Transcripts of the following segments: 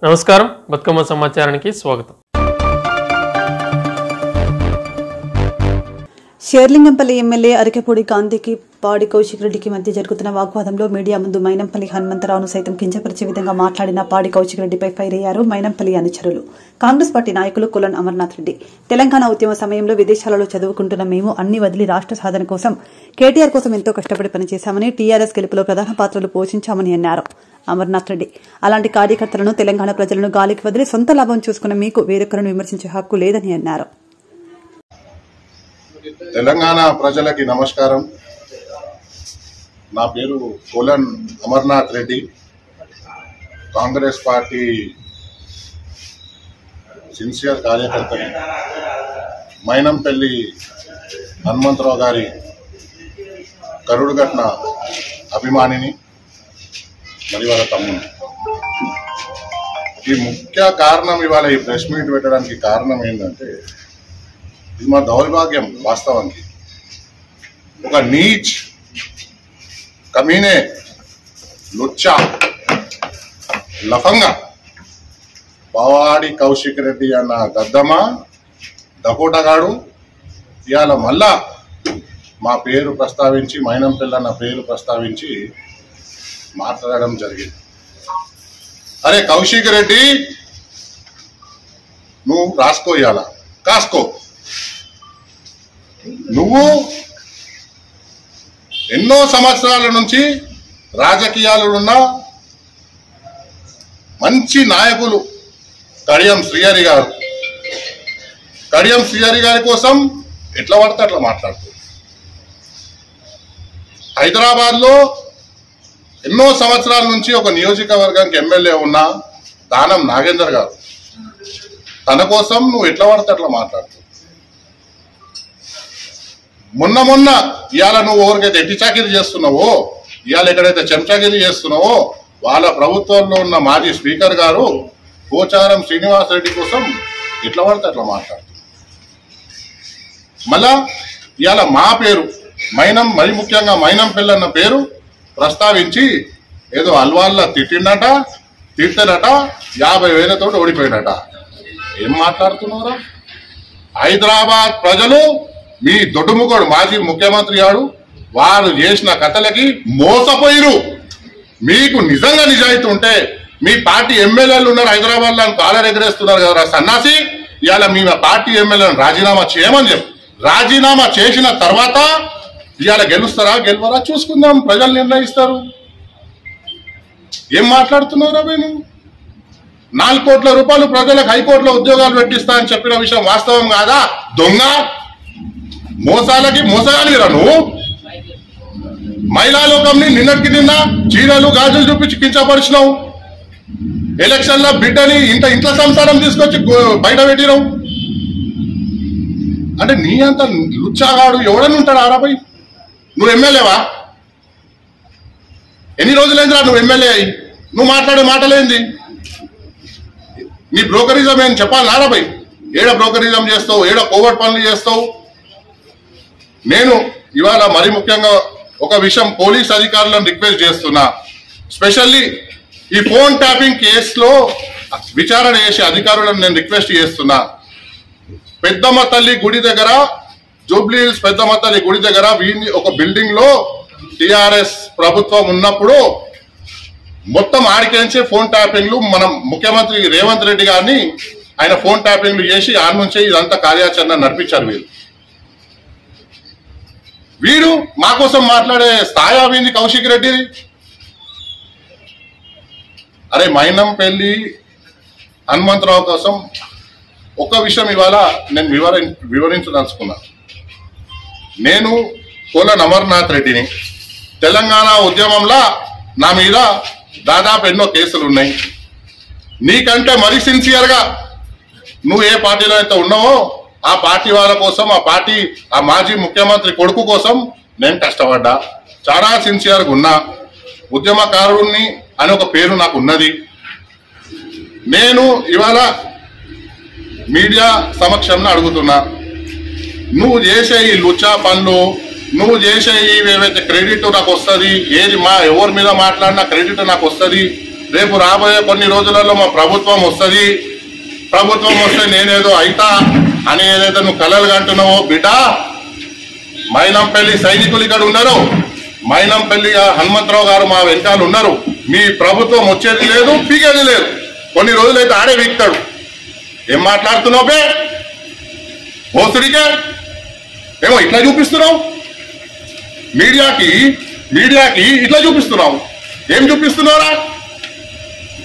నమస్కారం, బతుకమ్మ సమాచారానికి స్వాగతం. షేర్లింగంపల్లి ఎమ్మెల్యే అరికెపూడి గాంధీకి పాడి కౌశిక్ రెడ్డికి మధ్య జరుగుతున్న వాగ్వాదంలో మీడియా ముందు మైనంపల్లి హనుమంతరావును సైతం కించపరిచే విధంగా మాట్లాడిన పాడి కౌశిక్ రెడ్డిపై ఫైర్ అయ్యారు మైనంపల్లి అనుచరులు. కాంగ్రెస్ పార్టీ నాయకులు కులన్ అమర్నాథ్ రెడ్డి. తెలంగాణ ఉద్యమ సమయంలో విదేశాలలో చదువుకుంటున్న మేము అన్ని వదిలి రాష్ట్ర సాధన కోసం కేటీఆర్ కోసం ఎంతో కష్టపడి పనిచేశామని, టీఆర్ఎస్ గెలుపులో ప్రధాన పాత్రలు పోషించామని అన్నారు అమర్నాథ్ రెడ్డి. అలాంటి కార్యకర్తలను, తెలంగాణ ప్రజలను గాలికి వదిలి సొంత లాభం చూసుకున్న మీకు వేరొకరిని విమర్శించే హక్కు లేదని అన్నారు. తెలంగాణ ప్రజలకి నమస్కారం. నా పేరు కులన్ అమర్నాథ్ రెడ్డి. కాంగ్రెస్ పార్టీ సిన్సియర్ కార్యకర్తని, మైనంపల్లి హనుమంతరావు గారి కరుడుగట్న అభిమానిని, మరి వాళ్ళ తమ్ముని. ఈ ముఖ్య కారణం, ఇవాళ ఈ ప్రెస్ మీట్ పెట్టడానికి కారణం ఏంటంటే, ఇది మా దౌర్భాగ్యం. వాస్తవానికి ఒక నీచ్ కమీనే లుచ్చా లఫంగా పాడి కౌశిక్ రెడ్డి అన్న దద్దమ్మ దకోటగాడు ఇవాళ మళ్ళా మా పేరు ప్రస్తావించి, మైనంపల్లి అన్న పేరు ప్రస్తావించి మాట్లాడడం జరిగింది. అరే కౌశిక్ రెడ్డి, నువ్వు రాసుకో, ఇవాళ కాసుకో. నువ్వు ఎన్నో సంవత్సరాల నుంచి రాజకీయాలలో ఉన్న మంచి నాయకులు కడియం శ్రీహరి గారు, కడియం శ్రీహరి గారి కోసం ఎట్లా పడితే అట్లా మాట్లాడుతూ, హైదరాబాద్లో ఎన్నో సంవత్సరాల నుంచి ఒక నియోజకవర్గానికి ఎమ్మెల్యే ఉన్న దానం నాగేందర్ గారు, తన కోసం నువ్వు ఎట్లా పడితే అట్లా మాట్లాడుతూ, మొన్న ఇవాళ నువ్వు ఎవరికైతే ఎట్టిచాకిరి చేస్తున్నావో, ఇవాళ ఎక్కడైతే చెంచాగిరి చేస్తున్నావో, వాళ్ళ ప్రభుత్వంలో ఉన్న మాజీ స్పీకర్ గారు పోచారం శ్రీనివాసరెడ్డి కోసం ఎట్లా పడితే అట్లా మాట్లాడుతుంది. మళ్ళా ఇవాళ మా పేరు మరి ముఖ్యంగా మైనంపల్లి అన్న పేరు ప్రస్తావించి ఏదో అల్వాళ్ళ తిట్టిండట, తిట్టనట, 50,000 ఓడిపోయినట. ఏం మాట్లాడుతున్నారా? హైదరాబాద్ ప్రజలు మీ దొడ్డుముఖుడు మాజీ ముఖ్యమంత్రి గారు వారు చేసిన కథలకి మోసపోయిరు. మీకు నిజంగా నిజాయితీ ఉంటే మీ పార్టీ ఎమ్మెల్యేలు ఉన్నారు హైదరాబాద్ లో, కాలర్ ఎగరేస్తున్నారు కదా సన్నాసి. ఇవాళ మీ పార్టీ ఎమ్మెల్యేలను రాజీనామా చేయమని చెప్పి, రాజీనామా చేసిన తర్వాత ఇవాళ గెలుస్తారా గెలవరా చూసుకుందాం, ప్రజలు నిర్ణయిస్తారు. ఏం మాట్లాడుతున్నారా మీరు? 4 కోట్ల రూపాయలు ప్రజలకు హైకోర్టులో ఉద్యోగాలు పెట్టిస్తా అని చెప్పిన విషయం వాస్తవం కాదా? దొంగ మోసాలకి మోసగానిరా నువ్వు. మహిళా లోకంని నిన్నటికి నిన్న చీరలు గాజులు చూపించి కించపరిచినావు. ఎలక్షన్ల బిడ్డని ఇంట్లో సంసారం తీసుకొచ్చి బయట పెట్టినావు. అంటే నీ అంత లుచ్చాగాడు ఎవడని ఉంటాడు ఆరాపై? నువ్వు ఎమ్మెల్యేవా? ఎన్ని రోజులైందిరా నువ్వు ఎమ్మెల్యే అయి? నువ్వు మాట్లాడే మాటలేంది? నీ బ్రోకరిజం ఏం చెప్పాలి నారాపై? ఏడ బ్రోకరిజం చేస్తావు, ఏడ కోవర్ట్ పనులు చేస్తావు. నేను ఇవాళ మరి ముఖ్యంగా ఒక విషయం పోలీస్ అధికారులను రిక్వెస్ట్ చేస్తున్నా. స్పెషల్లీ ఈ ఫోన్ ట్యాపింగ్ కేసులో విచారణ చేసే అధికారులను నేను రిక్వెస్ట్ చేస్తున్నా. పెద్దమ్మ తల్లి గుడి దగ్గర, జూబ్లీ హిల్స్ పెద్దమ్మ తల్లి గుడి దగ్గర ఒక బిల్డింగ్ లో టిఆర్ఎస్ ప్రభుత్వం ఉన్నప్పుడు మొత్తం ఆడికేంచే ఫోన్ ట్యాపింగ్లు, మనం ముఖ్యమంత్రి రేవంత్ రెడ్డి గారిని ఆయన ఫోన్ ట్యాపింగ్లు చేసి ఆడ నుంచే ఇదంతా కార్యాచరణ నడిపించారు. వీడు మా కోసం మాట్లాడే స్థాయి అవింది కౌశిక్ రెడ్డి. అరే మైనంపల్లి హనుమంతరావు కోసం ఒక విషయం ఇవాళ నేను వివరించదలుచుకున్నా. నేను కులన్ అమర్నాథ్ రెడ్డిని. తెలంగాణ ఉద్యమంలో నా మీద దాదాపు ఎన్నో కేసులు ఉన్నాయి. నీకంటే మరీ సిన్సియర్గా నువ్వు ఏ పార్టీలో అయితే ఉన్నావో ఆ పార్టీ వాళ్ళ కోసం, ఆ మాజీ ముఖ్యమంత్రి కొడుకు కోసం నేను కష్టపడ్డా. చాలా సిన్సియర్గా ఉన్నా. ఉద్యమకారుణ్ణి అని ఒక పేరు నాకు ఉన్నది. నేను ఇవాళ మీడియా సమక్షంలో అడుగుతున్నా, నువ్వు చేసే ఈ లుచ్చా పనులు, నువ్వు చేసే ఏవైతే క్రెడిట్ నాకు వస్తుంది, ఏది ఎవరి మీద మాట్లాడినా క్రెడిట్ నాకు వస్తుంది, రేపు రాబోయే కొన్ని రోజులలో మా ప్రభుత్వం వస్తుంది, ప్రభుత్వం వస్తే నేనేదో అయితా అని ఏదైతే నువ్వు కలలు కంటున్నావో బిడ్డ, మైనంపల్లి సైనికులు ఇక్కడ ఉన్నారు, మైనంపల్లి హనుమంతరావు గారు మా వెంటాలు ఉన్నారు. మీ ప్రభుత్వం వచ్చేది లేదు, పీకేది లేదు. కొన్ని రోజులైతే ఆడే వీక్తాడు. ఏం మాట్లాడుతున్నావు బే భోసుడికే? ఏమో ఇట్లా చూపిస్తున్నావు మీడియాకి ఇట్లా చూపిస్తున్నావు. ఏం చూపిస్తున్నారా?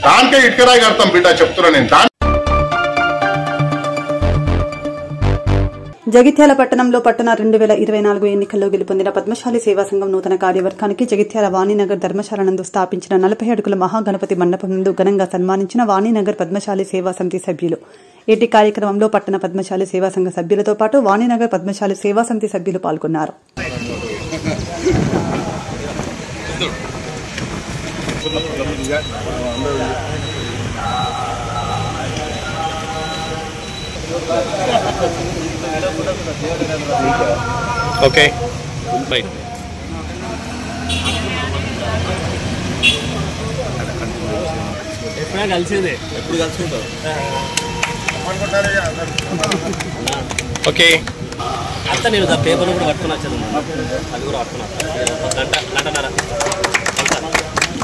దానికే ఇటుకరాయి కడతాం బిడ్డ, చెప్తున్నా నేను. జగిత్యాల పట్టణంలో పట్టణ 2024 ఎన్నికల్లో గెలుపొందిన పద్మశాలి సేవా సంఘం నూతన కార్యవర్గానికి జగిత్యాల వాణినగర్ ధర్మశాల నందు స్థాపించిన 40 అడుగుల మహాగణపతి మండపం నందు ఘనంగా సన్మానించిన వాణినగర్ పద్మశాలి సేవా సమితి సభ్యులు. ఇటీ కార్యక్రమంలో పట్టణ పద్మశాలి సేవా సంఘ సభ్యులతో పాటు వాణినగర్ పద్మశాలి సేవా సమితి సభ్యులు పాల్గొన్నారు. Okay right. ఎప్పుడా కలిసిందే, ఎప్పుడు కలుసుకుంటావు? ఓకే అంతా నేను పేపర్ కూడా పట్టుకుని వచ్చాను, అది కూడా పట్టుకున్నా గంటన్నర.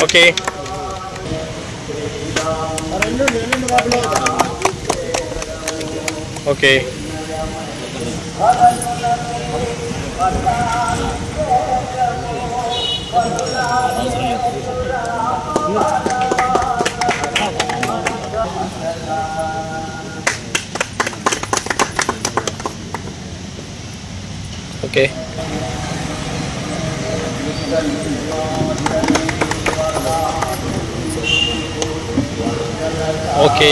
ఓకే ఓకే ఓకే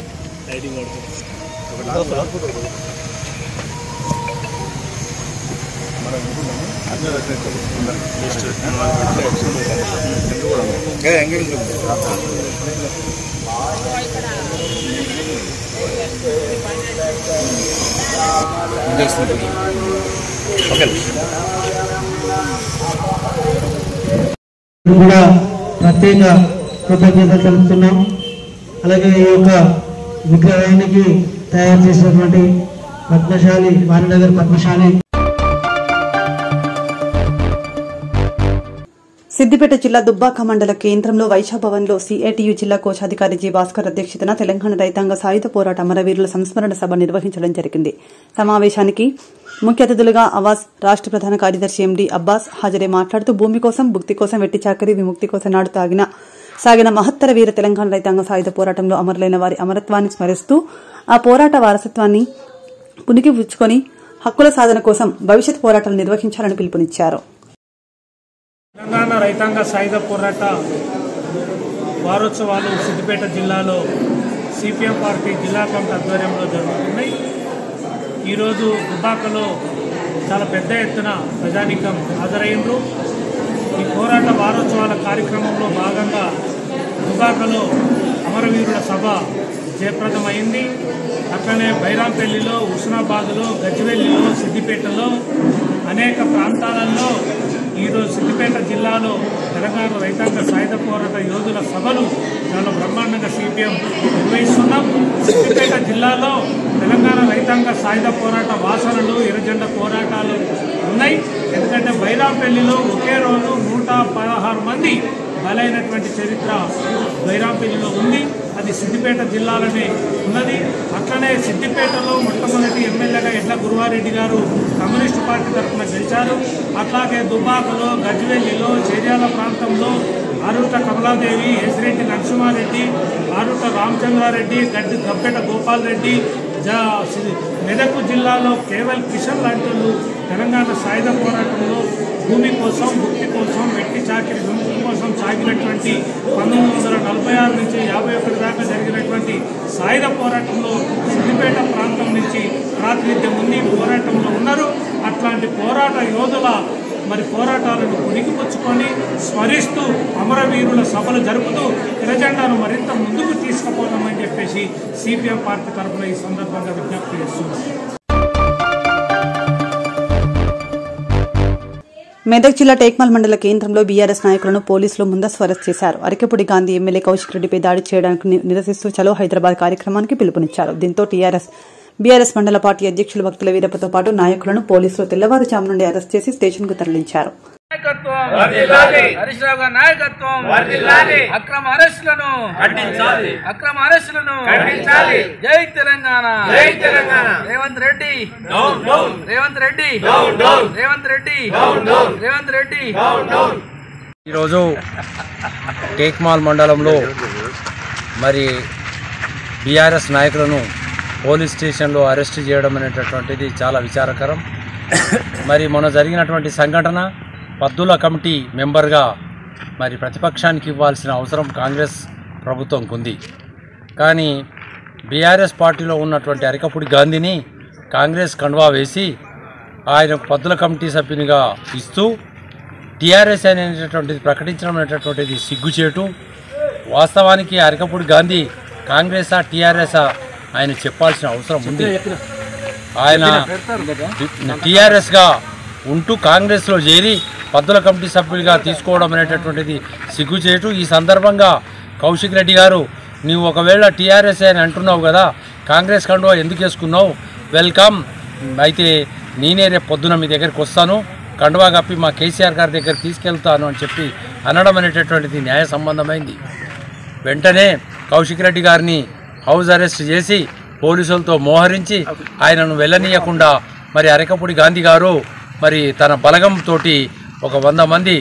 ఓకే కూడా ప్రత్యేక కృతజ్ఞతలు తెలుపుతున్నాం. అలాగే ఈ యొక్క విగ్రహానికి తయారు చేసినటువంటి పద్మశాలి వాణినగర్ పద్మశాలి. సిద్దిపేట జిల్లా దుబ్బాక మండల కేంద్రంలో వైశాభవన్ లో సిఐటియు జిల్లా కోశాధికారి జి భాస్కర్ అధ్యక్షతన తెలంగాణ రైతాంగ సాయుధ పోరాట అమరవీరుల సంస్మరణ సభ నిర్వహించడం జరిగింది. సమావేశానికి ముఖ్య అతిథులుగా అవాస్ రాష్ట ప్రధాన కార్యదర్శి ఎండి అబ్బాస్ హాజరై మాట్లాడుతూ భూమి కోసం, భుక్తి కోసం, వెట్టి చాకరీ విముక్తి కోసం నాడు సాగిన మహత్తర వీర తెలంగాణ రైతాంగ సాయుధ పోరాటంలో అమరులైన వారి అమరత్వాన్ని స్మరిస్తూ ఆ పోరాట వారసత్వాన్ని పుణికిపుచ్చుకొని హక్కుల సాధన కోసం భవిష్యత్ పోరాటాలు నిర్వహించాలని పిలుపునిచ్చారు. తెలంగాణ రైతాంగ సాయుధ పోరాట వారోత్సవాలు సిద్దిపేట జిల్లాలో సిపిఎం పార్టీ జిల్లా కమిటీ ఆధ్వర్యంలో జరుగుతున్నాయి. ఈరోజు దుబ్బాకలో చాలా పెద్ద ఎత్తున ప్రజానీకం హాజరైండ్రు. ఈ పోరాట వారోత్సవాల కార్యక్రమంలో భాగంగా దుబ్బాకలో అమరవీరుల సభ జయప్రదమైంది. అట్లనే బైరాంపల్లిలో, హుస్నాబాద్లో, గజ్వేలిలో, సిద్దిపేటలో అనేక ప్రాంతాలలో ఈరోజు సిద్దిపేట జిల్లాలో తెలంగాణ రైతాంగ సాయుధ పోరాట యోధుల సభలు చాలా బ్రహ్మాండంగా సిపిఎం నిర్వహిస్తున్నాం. సిద్దిపేట జిల్లాలో తెలంగాణ రైతాంగ సాయుధ పోరాట వాసనలు, ఎర్రజెండా పోరాటాలు ఉన్నాయి. ఎందుకంటే బైరాంపల్లిలో ఒకే రోజు 116 మంది బలైనటువంటి చరిత్ర బైరాంపల్లిలో ఉంది. అది సిద్దిపేట జిల్లాలోనే ఉన్నది. అట్లనే సిద్దిపేటలో మొట్టమొదటి ఎమ్మెల్యేగా ఎడ్ల గురువారెడ్డి గారు కమ్యూనిస్టు పార్టీ తరఫున గెలిచారు. అట్లాగే దుబ్బాకలో, గజ్వేలిలో, చేర్యాల ప్రాంతంలో ఆరుట కమలాదేవి, ఎసిరెడ్డి నరసింహారెడ్డి, ఆరుట రామచంద్రారెడ్డి, గబ్బెట గోపాల్ రెడ్డి, మెదక్ జిల్లాలో కేవల్ కిషన్ లాంటి వాళ్ళు తెలంగాణ సాయుధ పోరాటంలో భూమి కోసం, భుక్తి కోసం, వెట్టి చాకిరి విముక్తి కోసం సాగినటువంటి 1946 నుంచి 51 దాకా జరిగినటువంటి సాయుధ పోరాటంలో సిద్దిపేట ప్రాంతం నుంచి ప్రాతినిధ్యం ఉంది, పోరాటంలో ఉన్నారు. అట్లాంటి పోరాట యోధుల పోరాటాలను పుణికిపుచ్చుకొని స్మరిస్తూ అమరవీరుల సభలు జరుపుతూ ఎర్రజెండాను మరింత ముందుకు తీసుకుపోతామని చెప్పేసి సిపిఎం పార్టీ తరఫున ఈ సందర్భంగా విజ్ఞప్తి చేస్తున్నారు. మెదక్ జిల్లా టేక్మల్ మండల కేంద్రంలో బీఆర్ఎస్ నాయకులను పోలీసులు ముందస్తు అరెస్ట్ చేశారు. అరకెపూడి గాంధీ ఎమ్మెల్యే కౌశిక్ రెడ్డిపై దాడి చేయడానికి నిరసిస్తూ చలో హైదరాబాద్ కార్యక్రమానికి పిలుపునిచ్చారు. దీంతో బీఆర్ఎస్ మండల పార్టీ అధ్యక్షులు భక్తుల వీరప్పతో పాటు నాయకులను పోలీసులు తెల్లవారుజాము నుండి అరెస్ట్ చేసి స్టేషన్కు తరలించారు. జై తెలంగాణ రేవంత్ రెడ్డి ఈరోజు టేక్మాల్ మండలంలో మరి బీఆర్ఎస్ నాయకులను పోలీస్ స్టేషన్లో అరెస్ట్ చేయడం అనేటటువంటిది చాలా విచారకరం. మరి మొన్న జరిగినటువంటి సంఘటన పద్దుల కమిటీ మెంబర్గా మరి ప్రతిపక్షానికి ఇవ్వాల్సిన అవసరం కాంగ్రెస్ ప్రభుత్వంకు ఉంది. కానీ బీఆర్ఎస్ పార్టీలో ఉన్నటువంటి అరకపూడి గాంధీని కాంగ్రెస్ కండువా వేసి ఆయన పద్దుల కమిటీ సభ్యునిగా ఇస్తూ టీఆర్ఎస్ అనేటటువంటిది ప్రకటించడం అనేటటువంటిది సిగ్గుచేటు. వాస్తవానికి అరకపూడి గాంధీ కాంగ్రెసా టీఆర్ఎసా ఆయన చెప్పాల్సిన అవసరం ఉంది. ఆయన టీఆర్ఎస్గా ఉంటూ కాంగ్రెస్లో చేరి పద్దుల కమిటీ సభ్యులుగా తీసుకోవడం అనేటటువంటిది సిగ్గుచేటు. ఈ సందర్భంగా కౌశిక్ రెడ్డి గారు, నీవు ఒకవేళ టీఆర్ఎస్ అని అంటున్నావు కదా, కాంగ్రెస్ కండువా ఎందుకు వేసుకున్నావు? వెల్కమ్, అయితే నేనే రేపు పొద్దున మీ దగ్గరికి వస్తాను, కండువా కప్పి మా కేసీఆర్ గారి దగ్గర తీసుకెళ్తాను అని చెప్పి అనడం అనేటటువంటిది న్యాయ సంబంధమైంది. వెంటనే కౌశిక్ రెడ్డి గారిని హౌస్ అరెస్ట్ చేసి పోలీసులతో మోహరించి ఆయనను వెళ్ళనీయకుండా మరి అరకపూడి గాంధీ గారు మరి తన బలగంతో ఒక 100 మంది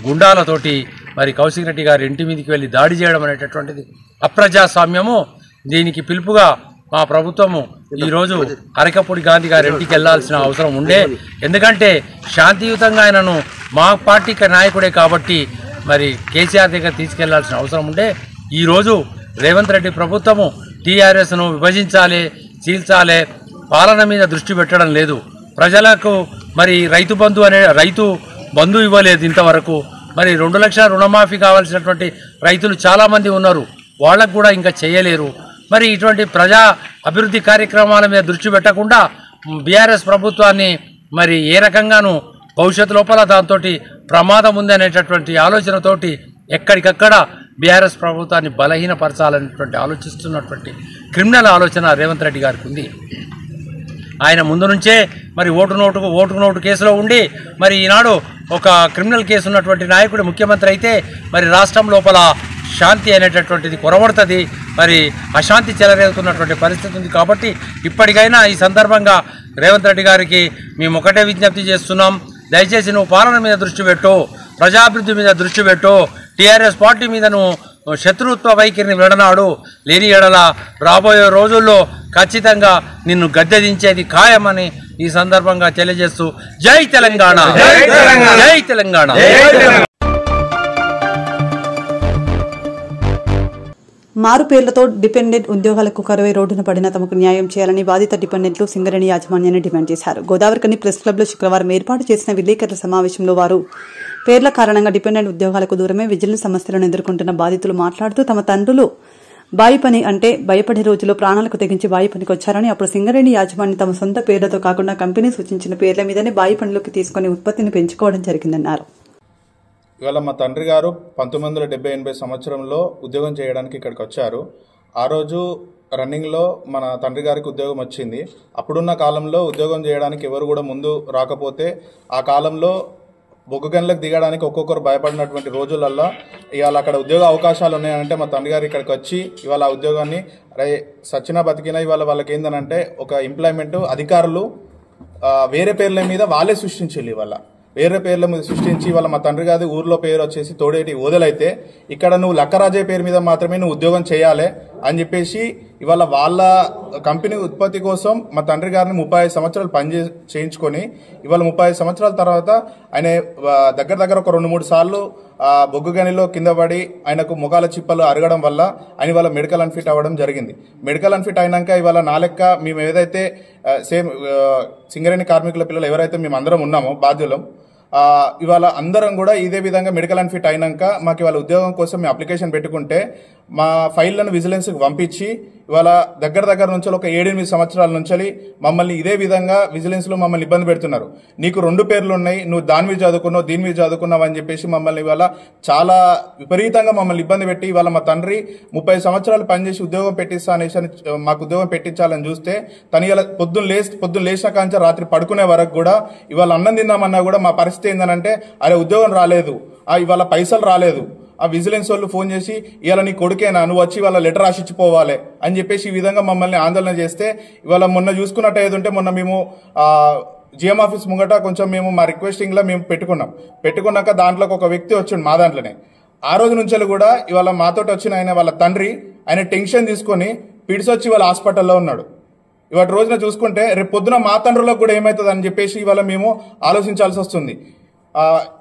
గుండాలతోటి మరి కౌశిక్ రెడ్డి గారి ఇంటి మీదకి వెళ్ళి దాడి చేయడం అనేటటువంటిది అప్రజాస్వామ్యము. దీనికి పిలుపుగా మా ప్రభుత్వము ఈరోజు అరకపూడి గాంధీ గారి ఇంటికి వెళ్లాల్సిన అవసరం ఉండే. ఎందుకంటే శాంతియుతంగా ఆయనను మా పార్టీ నాయకుడే కాబట్టి మరి కేసీఆర్ దగ్గర తీసుకెళ్లాల్సిన అవసరం ఉండే. ఈరోజు రేవంత్ రెడ్డి ప్రభుత్వము టీఆర్ఎస్ను విభజించాలి, చీల్చాలి, పాలన మీద దృష్టి పెట్టడం లేదు. ప్రజలకు మరి రైతు బంధు ఇవ్వలేదు ఇంతవరకు. మరి 2 లక్షల రుణమాఫీ కావాల్సినటువంటి రైతులు చాలామంది ఉన్నారు, వాళ్ళకు కూడా ఇంకా చేయలేరు. మరి ఇటువంటి ప్రజా అభివృద్ధి కార్యక్రమాల మీద దృష్టి పెట్టకుండా బీఆర్ఎస్ ప్రభుత్వాన్ని మరి ఏ రకంగానూ భవిష్యత్తు లోపల దాంతో ప్రమాదం ఉంది అనేటటువంటి ఆలోచనతోటి ఎక్కడికక్కడ బీఆర్ఎస్ ప్రభుత్వాన్ని బలహీనపరచాలనేటువంటి ఆలోచిస్తున్నటువంటి క్రిమినల్ ఆలోచన రేవంత్ రెడ్డి గారికి ఉంది. ఆయన ముందు నుంచే మరి ఓటు నోటు కేసులో ఉండి మరి ఈనాడు ఒక క్రిమినల్ కేసు ఉన్నటువంటి నాయకుడు ముఖ్యమంత్రి అయితే మరి రాష్ట్రం లోపల శాంతి అనేటటువంటిది కొరవడుతుంది, మరి అశాంతి చెలరేగుతున్నటువంటి పరిస్థితి ఉంది. కాబట్టి ఇప్పటికైనా ఈ సందర్భంగా రేవంత్ రెడ్డి గారికి మేము ఒకటే విజ్ఞప్తి చేస్తున్నాం, దయచేసి నువ్వు పాలన మీద దృష్టి పెట్టు, ప్రజాభివృద్ధి మీద దృష్టి పెట్టు, టీఆర్ఎస్ పార్టీ మీద నువ్వు శత్రుత్వ వైఖరిని విడనాడు. లేని ఎడల రాబోయే రోజుల్లో ఖచ్చితంగా నిన్ను గద్దెదించేది ఖాయమని ఈ సందర్భంగా తెలియజేస్తూ జై తెలంగాణ, జై తెలంగాణ. మారు పేర్లతో డిపెండెంట్ ఉద్యోగాలకు కరువై రోడ్డున పడిన తమకు న్యాయం చేయాలని బాధిత డిపెండెంట్లు సింగరేణి యాజమాన్యాన్ని డిమాండ్ చేశారు. గోదావరికని ప్రెస్ క్లబ్లో శుక్రవారం ఏర్పాటు చేసిన విలేకరుల సమావేశంలో వారు పేర్ల కారణంగా డిపెండెంట్ ఉద్యోగాలకు దూరమే విజిలెన్స్ సమస్యలను ఎదుర్కొంటున్న బాధితులు మాట్లాడుతూ తమ తండ్రులు బాయి పని అంటే భయపడే రోజుల్లో ప్రాణాలకు తెగించి బాయి పనికి వచ్చారని, అప్పుడు సింగరేణి యాజమాన్యం తమ సొంత పేర్లతో కాకుండా కంపెనీ సూచించిన పేర్ల మీదనే బాయి పనులకు తీసుకుని ఉత్పత్తిని పెంచుకోవడం జరిగిందన్నారు. ఇవాళ మా తండ్రి గారు 1970-80 సంవత్సరంలో ఉద్యోగం చేయడానికి ఇక్కడికి వచ్చారు. ఆ రోజు రన్నింగ్లో మన తండ్రి గారికి ఉద్యోగం వచ్చింది. అప్పుడున్న కాలంలో ఉద్యోగం చేయడానికి ఎవరు కూడా ముందు రాకపోతే ఆ కాలంలో బొగ్గు గనులకు దిగడానికి ఒక్కొక్కరు భయపడినటువంటి రోజులల్లో ఇవాళ అక్కడ ఉద్యోగ అవకాశాలు ఉన్నాయంటే మా తండ్రి గారు ఇక్కడికి వచ్చి ఇవాళ ఆ ఉద్యోగాన్ని సచ్చినా బతికినా ఇవాళ వాళ్ళకి ఏందనంటే ఒక ఎంప్లాయ్మెంట్ అధికారులు వేరే పేర్ల మీద వాళ్ళే సృష్టించారు. ఇవాళ వేరే పేర్ల మీద సృష్టించి ఇవాళ మా తండ్రి గారి ఊర్లో పేరు వచ్చేసి తోడేటి ఓదలైతే ఇక్కడ నువ్వు లక్కరాజయ్య పేరు మీద మాత్రమే నువ్వు ఉద్యోగం చేయాలి అని చెప్పేసి ఇవాళ వాళ్ళ కంపెనీ ఉత్పత్తి కోసం మా తండ్రి గారిని 35 సంవత్సరాలు చేయించుకొని ఇవాళ 35 సంవత్సరాల తర్వాత ఆయన దగ్గర ఒక 2-3 సార్లు బొగ్గు గనిలో కింద పడి ఆయనకు ముఖాల చిప్పలు అరగడం వల్ల ఆయన ఇవాళ మెడికల్ అన్ఫిట్ అవ్వడం జరిగింది. మెడికల్ అన్ఫిట్ అయినాక ఇవాళ నా లెక్క మేము ఏదైతే సేమ్ సింగరేణి కార్మికుల పిల్లలు ఎవరైతే మేము అందరం ఉన్నామో బాధ్యులం, ఇవాళ అందరం కూడా ఇదే విధంగా మెడికల్ అన్ఫిట్ అయినాక మాకు ఇవాళ ఉద్యోగం కోసం మేము అప్లికేషన్ పెట్టుకుంటే మా ఫైళ్లను విజిలెన్స్కి పంపించి ఇవాళ దగ్గర నుంచి ఒక 7-8 సంవత్సరాల నుంచి మమ్మల్ని ఇదే విధంగా విజిలెన్స్ లో మమ్మల్ని ఇబ్బంది పెడుతున్నారు. నీకు 2 పేర్లు ఉన్నాయి, నువ్వు దాని మీద చదువుకున్నావు, దీని మీద చదువుకున్నావు అని చెప్పేసి మమ్మల్ని ఇవాళ చాలా విపరీతంగా మమ్మల్ని ఇబ్బంది పెట్టి, ఇవాళ మా తండ్రి 30 సంవత్సరాలు పనిచేసి ఉద్యోగం పెట్టిస్తా అనేసి మాకు ఉద్యోగం పెట్టించాలని చూస్తే తను ఇలా పొద్దున్న లేచిన కాంచి రాత్రి పడుకునే వరకు కూడా ఇవాళ అన్నం తిందామన్నా కూడా మా పరిస్థితి ఏందనంటే, అరే ఉద్యోగం రాలేదు, ఇవాళ పైసలు రాలేదు, ఆ విజిలెన్స్ వాళ్ళు ఫోన్ చేసి ఇవాళ నీ కొడుకేనా, నువ్వు వచ్చి వాళ్ళ లెటర్ రాసిచ్చిపోవాలి అని చెప్పేసి ఈ విధంగా మమ్మల్ని ఆందోళన చేస్తే, ఇవాళ మొన్న చూసుకున్నట్టు ఏదంటే మొన్న మేము జిఎం ఆఫీస్ ముంగట కొంచెం మేము మా రిక్వెస్టింగ్ లో మేము పెట్టుకున్నాక దాంట్లోకి ఒక వ్యక్తి వచ్చిండు మా దాంట్లోనే. ఆ రోజు నుంచి కూడా ఇవాళ మాతోటి వచ్చిన ఆయన వాళ్ళ తండ్రి ఆయన టెన్షన్ తీసుకొని పిడిసొచ్చి వాళ్ళ హాస్పిటల్లో ఉన్నాడు. ఇవాటి రోజున చూసుకుంటే రేపు పొద్దున మా తండ్రులకు కూడా ఏమవుతుంది అని చెప్పేసి ఇవాళ మేము ఆలోచించాల్సి వస్తుంది.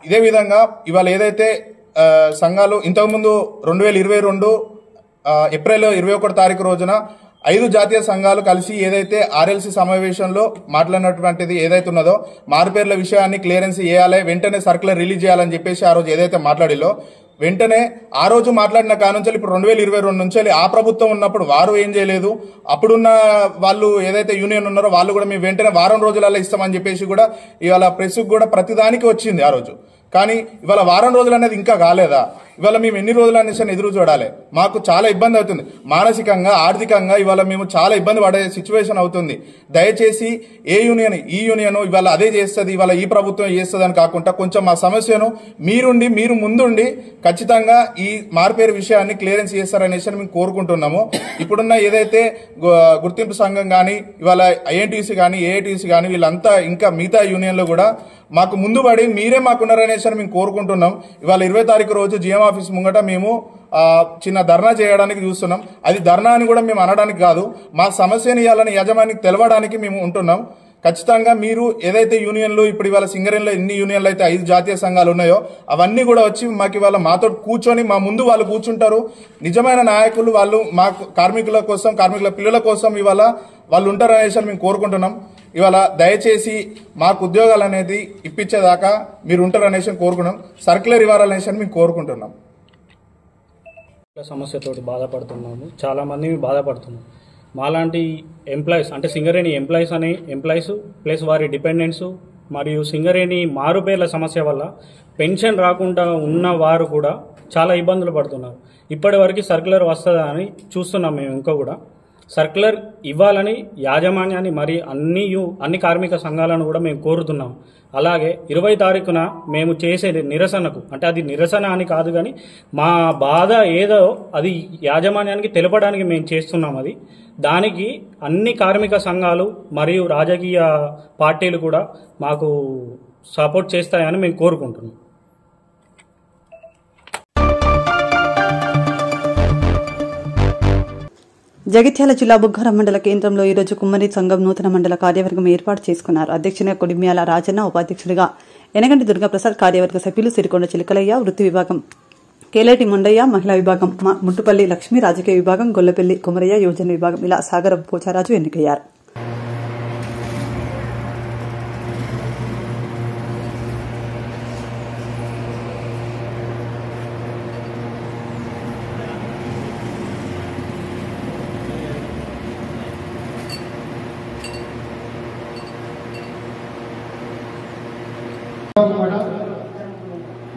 ఇదే విధంగా ఇవాళ ఏదైతే సంఘాలు ఇంతకుముందు 2022 ఏప్రిల్ 21 తారీఖు రోజున 5 జాతీయ సంఘాలు కలిసి ఏదైతే ఆర్ఎల్సీ సమావేశంలో మాట్లాడినటువంటిది ఏదైతే ఉన్నదో మారుపేర్ల విషయాన్ని క్లియరెన్స్ చేయాలి, వెంటనే సర్కులర్ రిలీజ్ చేయాలని చెప్పేసి ఆ రోజు ఏదైతే మాట్లాడిలో వెంటనే ఆ రోజు మాట్లాడిన కానుంచి ఇప్పుడు 2022 నుంచి ఆ ప్రభుత్వం ఉన్నప్పుడు వారు ఏం చేయలేదు. అప్పుడున్న వాళ్ళు ఏదైతే యూనియన్ ఉన్నారో వాళ్ళు కూడా మేము వెంటనే వారం రోజులలో ఇస్తామని చెప్పేసి కూడా ఇవాళ ప్రెస్ కూడా ప్రతిదానికి వచ్చింది ఆ రోజు. కానీ ఇవాళ వారం రోజులు అనేది ఇంకా కాలేదా? ఇవాళ మేము ఎన్ని రోజులు అనేసి ఎదురు చూడాలి? మాకు చాలా ఇబ్బంది అవుతుంది మానసికంగా, ఆర్థికంగా ఇవాళ మేము చాలా ఇబ్బంది పడే సిచ్యువేషన్ అవుతుంది. దయచేసి ఈ యూనియన్ ఇవాళ అదే చేస్తుంది, ఇవాళ ఈ ప్రభుత్వం చేస్తుంది అని కాకుండా కొంచెం మా సమస్యను మీరు ముందుండి ఖచ్చితంగా ఈ మార్పేరు విషయాన్ని క్లియరెన్స్ చేస్తారనేసి మేము కోరుకుంటున్నాము. ఇప్పుడున్న ఏదైతే గుర్తింపు సంఘం కానీ ఇవాళ ఐఎన్టీసీ కానీ ఏఐటీసీ కానీ వీళ్ళంతా ఇంకా మిగతా యూనియన్లు కూడా మాకు ముందు పడి మీరే మాకున్నారనేసి మేము కోరుకుంటున్నాం. ఇవాళ 20 తారీఖు రోజు జిఎం ఆఫీస్ ముంగట మేము చిన్న ధర్నా చేయడానికి చూస్తున్నాం. అది ధర్నా అని కూడా మేము అనడానికి కాదు, మా సమస్యని ఇవ్వాలని యజమానికి తెలవడానికి మేము ఉంటున్నాం. ఖచ్చితంగా మీరు ఏదైతే యూనియన్లు ఇప్పుడు ఇవాళ సింగరేణిలో ఎన్ని యూనియన్లు అయితే 5 జాతీయ సంఘాలు ఉన్నాయో అవన్నీ కూడా వచ్చి మాకు ఇవాళ మాతో కూర్చొని మా ముందు వాళ్ళు కూర్చుంటారు. నిజమైన నాయకులు వాళ్ళు మా కార్మికుల కోసం, కార్మికుల పిల్లల కోసం ఇవాళ వాళ్ళు ఉంటారు అనేసి మేము కోరుకుంటున్నాం. ఇవాళ దయచేసి మాకు ఉద్యోగాలు అనేది ఇప్పించేదాకా మీరు ఉంటారు అనేసి కోరుకున్నాం. సర్క్యులర్ ఇవ్వాలనేసి మేము కోరుకుంటున్నాం. సమస్యతోటి బాధపడుతున్నాము, చాలా మంది బాధపడుతున్నాం. మాలాంటి ఎంప్లాయీస్ అంటే సింగరేణి ఎంప్లాయీస్ ప్లస్ వారి డిపెండెంట్స్ మరియు సింగరేణి మారుపేర్ల సమస్య వల్ల పెన్షన్ రాకుండా ఉన్న వారు కూడా చాలా ఇబ్బందులు పడుతున్నారు. ఇప్పటివరకు సర్క్యులర్ వస్తుందా అని చూస్తున్నాం. మేము ఇంకా కూడా సర్క్యులర్ ఇవ్వాలని యాజమాన్యాన్ని మరి అన్ని కార్మిక సంఘాలను కూడా మేము కోరుతున్నాం. అలాగే 20 తారీఖున మేము చేసే నిరసనకు, అంటే అది నిరసన అని కాదు కానీ మా బాధ ఏదో అది యాజమాన్యానికి తెలపడానికి మేము చేస్తున్నాం. అది దానికి అన్ని కార్మిక సంఘాలు మరియు రాజకీయ పార్టీలు కూడా మాకు సపోర్ట్ చేస్తాయని మేము కోరుకుంటున్నాం. జగిత్యాల జిల్లా బుగ్గారం మండల కేంద్రంలో ఈరోజు కుమ్మరి సంఘం నూతన మండల కార్యవర్గం ఏర్పాటు చేసుకున్నారు. అధ్యక్షునిగా కొడిమ్యాల రాజన్న, ఉపాధ్యక్షుడిగా ఎనగంటి దుర్గాప్రసాద్, కార్యవర్గ సభ్యులు సిరికొండ చిలకలయ్య, వృత్తి విభాగం కేలేటి మొండయ్య, మహిళా విభాగం ముట్టుపల్లి లక్ష్మి, రాజకీయ విభాగం గొల్లపల్లి కుమరయ్య, యువజన విభాగం ఇలా సాగర పోచారాజు ఎన్నికయ్యారు.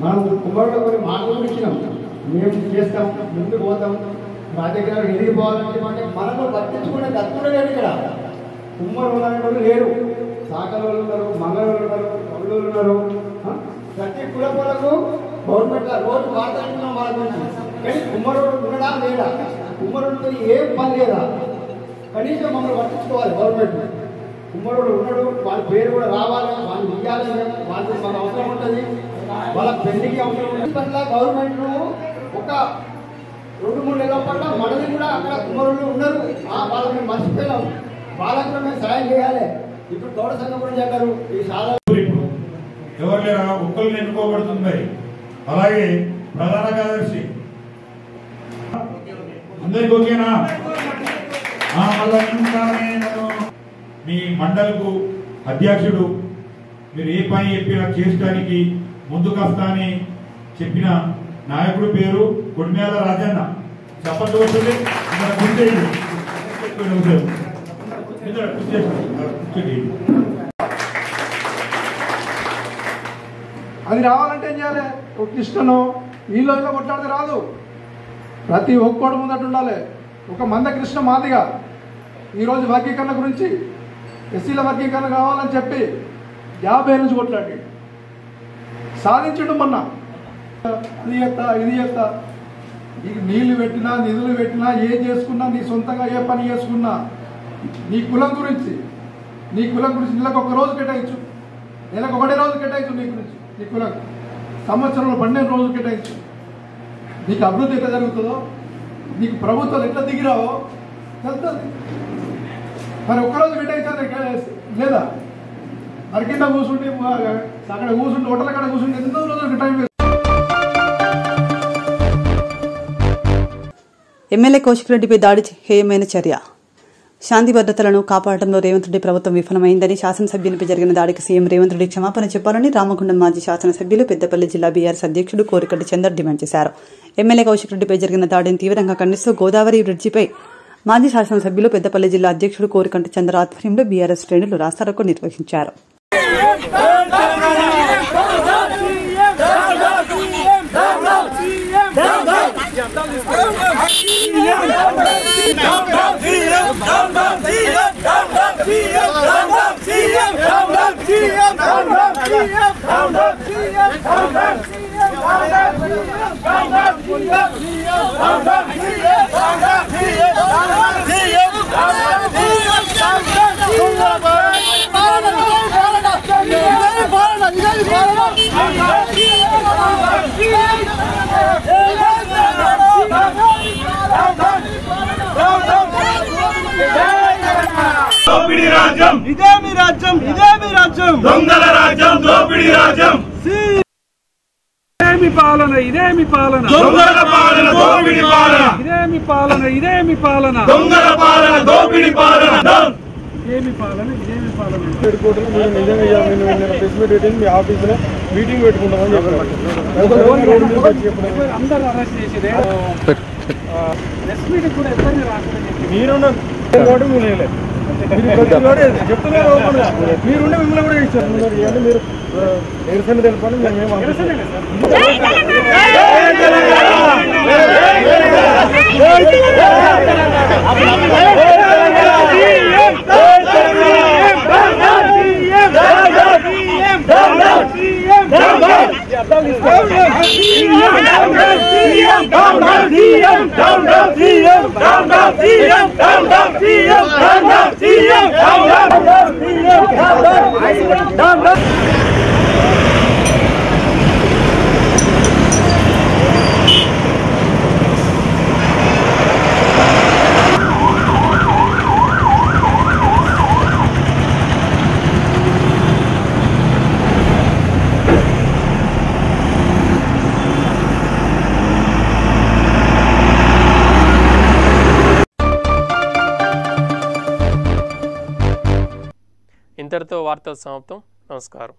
మనం కుమ్మరిలో కొన్ని మాటలు ఇచ్చినాం, మేము చేస్తాం, ముందుకు పోతాం, రాజకీయాలు ఎదిగి పోవాలంటే మనకు పట్టించుకునే దత్తుడు లేడు. ఇక్కడ కుమ్మరు ఉన్నటువంటి లేరు, సాకలు ఉన్నారు, మంగళూరు ఉన్నారు, కవులు ఉన్నారు. ప్రతి కులపులకు గవర్నమెంట్ రోజు మాట్లాడుతున్నాం వాళ్ళ గురించి. కానీ కుమ్మరుడు ఉండడా లేదా, కుమ్మరుడితో ఏం పని లేదా, కనీసం మమ్మల్ని పట్టించుకోవాలి గవర్నమెంట్. కుమ్మరుడు ఉన్నాడు, వాళ్ళ పేరు కూడా రావాలి, వాళ్ళు ఇవ్వాలి, వాళ్ళకి మన అవసరం ఉంటుంది, వాళ్ళ పెళ్లికి అవసరం ఉంటుంది. పట్ల గవర్నమెంట్ ఒక 2-3 నెలల పట్ల మనది కూడా అక్కడ కుమ్మరులు ఉన్నారు, వాళ్ళకి మేము మర్చిపోయినాం, వాళ్ళకు కూడా మేము సాయం చేయాలి. ఇప్పుడు గౌడ సంఘం కూడా చెప్పారు ఈ సాధన ఎవరు లేరా ఒక్కరిని ఎన్నుకోబడుతుంది. మరి అలాగే ప్రధాన కార్యదర్శి అందరికి ఓకేనా? మీ మండలకు అధ్యక్షుడు మీరు ఏ పని చెప్పినా చేయడానికి ముందుకొస్తా అని చెప్పిన నాయకుడు పేరు కొడిమ్యాల రాజన్న. చెప్పండి వస్తుంది ఇక్కడ గుర్తేయండి. అది రావాలంటే ఏం చేయాలి? ఒక కృష్ణను వీళ్ళు కొట్లాడితే రాదు. ప్రతి ఒక్కడు ముందట ఉండాలి. ఒక మంద కృష్ణ మాదిగా ఈరోజు వర్గీకరణ గురించి ఎస్సీల వర్గీకరణ కావాలని చెప్పి 50 నుంచి కొట్లాడి సాధించడం మొన్న అది చేస్తా ఇది చేస్తా. నీకు నీళ్లు పెట్టినా నిధులు పెట్టినా ఏ చేసుకున్నా నీ సొంతంగా ఏ పని చేసుకున్నా నీ కులం గురించి నెలకు ఒక రోజు కేటాయించు, నెలకు 1 రోజు కేటాయించు. నీ గురించి నీ కులం సంవత్సరంలో 12 రోజులు కేటాయించు. నీకు అభివృద్ధి ఎట్లా జరుగుతుందో, నీకు ప్రభుత్వాలు ఎట్లా దిగిరావో తెలుస్తుంది. మరి ఒక్కరోజు కేటాయించాలి లేదా? మరి కింద కూర్చుంటే అక్కడ కూర్చుంటే హోటల్ అక్కడ కూర్చుంటే ఎన్నో రోజులు టైం వేస్ట్. ఎమ్మెల్యే కౌశిక్ రెడ్డిపై దాడి హేయమైన చర్య. శాంతి భద్రతలను కాపాడటంలో రేవంత్ రెడ్డి ప్రభుత్వం విఫలమైందని, శాసనసభ్యునిపై జరిగిన దాడికి సీఎం రేవంత్ రెడ్డి క్షమాపణ చెప్పాలని రామగుండం మాజీ శాసనసభ్యులు పెద్దపల్లి జిల్లా బీఆర్ఎస్ అధ్యక్షుడు కోరికడ్డి చందర్ డిమాండ్ చేశారు. ఎమ్మెల్యే కౌశిక్ రెడ్డిపై జరిగిన దాడిని తీవ్రంగా ఖండిస్తూ గోదావరి బ్రిడ్జిపై మాజీ శాసనసభ్యులు పెద్దపల్లి జిల్లా అధ్యక్షుడు కోరికడ్డి చందర్ ఆధ్వర్యంలో బీఆర్ఎస్ శ్రేణులు రాస్తారోకో నిర్వహించారు. దోపిడీ రాజ్యం ఇదే మీ రాజ్యం, ఇదే మీ రాజ్యం, దొంగల రాజ్యం, దోపిడీ రాజ్యం, ఇదే మీ పాలన, ఇదే మీ పాలన, దొంగల పాలన, దోపిడీ పాలన, ఇదే మీ పాలన, ఇదే మీ పాలన, దొంగల పాలన, దోపిడీ పాలన, ఇదే మీ పాలన, ఇదే మీ పాలన. మీ ఆఫీసులో మీటింగ్ పెట్టుకుంటామని చెప్పారు. అందరూ అరెస్ట్ చేసిరే. ప్రెస్ మీటింగ్ కూడా ఎప్పుడైనా రాకుండా మీరుండే చెప్తున్నారు. మీరుండే మిమ్మల్ని కూడా ఇచ్చారు. మీరు నిరసన తెలపాలి. మేమేమో ఇంతటితో వార్తలు సమాప్తం. నమస్కారం.